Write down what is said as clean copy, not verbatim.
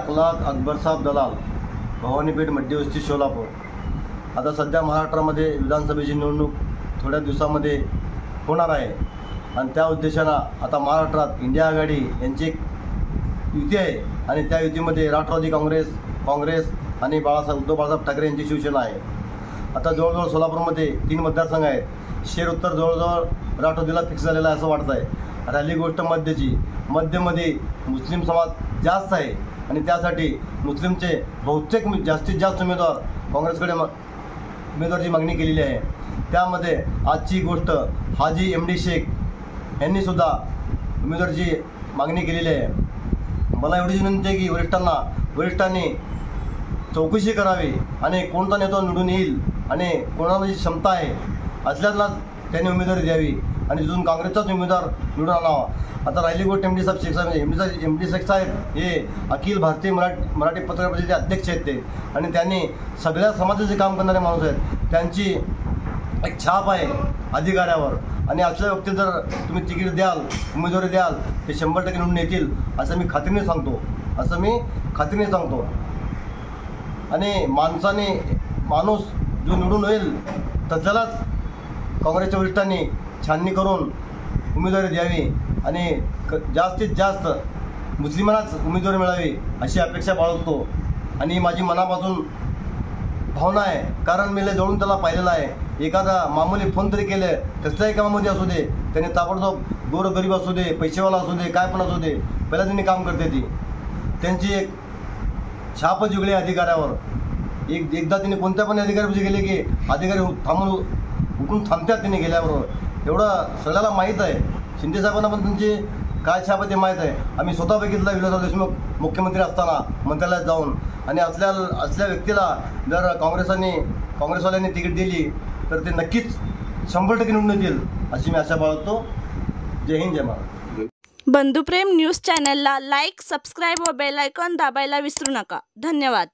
अखलाक अकबरसाब दलाल, भवानीपेठ मध्यवस्ती सोलापूर। आता सध्या महाराष्ट्रामध्ये विधानसभेची निवडणूक थोड्या दिवसामध्ये होणार आहे आणि त्या उद्देशानं आता महाराष्ट्रात इंडिया आघाडी यांची एक युती आहे आणि त्या युतीमध्ये राष्ट्रवादी काँग्रेस आणि उद्धव बाळासाहेब ठाकरे यांची शिवसेना आहे। आता जवळजवळ सोलापूरमध्ये 3 मतदारसंघ आहेत। शेर उत्तर जवळजवळ राष्ट्रवादीला फिक्स झालेला आहे असं वाटतं आहे। राहिली गोष्ट मध्यमध्ये मुस्लिम समाज जास्त आहे आणि त्यासाठी मुस्लिमचे बहुतेक जास्तीत जास्त उमेदवार काँग्रेसकडे उमेदवाराची मागणी केलेली आहे। त्यामध्ये आजची गोष्ट हाजी MD शेख यांनीसुद्धा उमेदवाराची मागणी केलेली आहे। मला एवढीच विनंती आहे की वरिष्ठांनी चौकशी करावी आणि कोणता नेता निवडून येईल आणि कोणाची क्षमता आहे असल्यालाच त्यांनी उमेदवारी द्यावी आणि तिथून काँग्रेसचाच उमेदवार निवडून आणावा। आता राहिली गोष्ट MD शेख साहेब हे अखिल भारतीय मराठी पत्रकार परिषदेचे अध्यक्ष आहेत ते आणि त्यांनी सगळ्या समाजाचे काम करणारे माणूस आहेत। त्यांची एक छाप आहे अधिकाऱ्यावर आणि असल्या व्यक्ती जर तुम्ही तिकीट द्याल उमेदवारी द्याल ते 100% निवडून येतील असं मी खात्रीने सांगतो। आणि माणूस जो निवडून होईल तर त्यालाच काँग्रेसच्या वरिष्ठांनी छाननी करून उमेदवारी द्यावी आणि जास्तीत जास्त मुस्लिमांनाच उमेदवारी मिळावी अशी अपेक्षा बाळगतो आणि माझी मनापासून भावना आहे। कारण मी जवळून त्याला पाहिलेलं आहे। एखादा मामूली फोन तरी केले कसल्याही कामामध्ये असू दे त्याने ताबडतोब गोरगरीब असू दे पैसेवाला असू दे काय पण असू दे पहिला त्यांनी काम करते ती त्यांची एक छापच वेगळी अधिकाऱ्यावर। एकदा तिने कोणत्या पण अधिकाऱ्यापाशी गेले की अधिकारी उठून थांबतात त्यांनी गेल्याबरोबर। एवढं सगळ्याला माहीत आहे। शिंदे साहेबांना पण त्यांची काय छाप आहे ते माहीत आहे। आम्ही स्वतः बघितलं विलासराव देशमुख मुख्यमंत्री असताना मंत्रालयात जाऊन आणि असल्या व्यक्तीला जर काँग्रेसवाल्यांनी तिकीट दिली तर ते नक्कीच 100% निवडून येतील अशी मी आशा बाळगतो। जय हिंद जय महाराष्ट्र। बंधुप्रेम न्यूज चॅनलला लाईक, सबस्क्राईब व बेल आयकॉन दाबायला विसरू नका। धन्यवाद।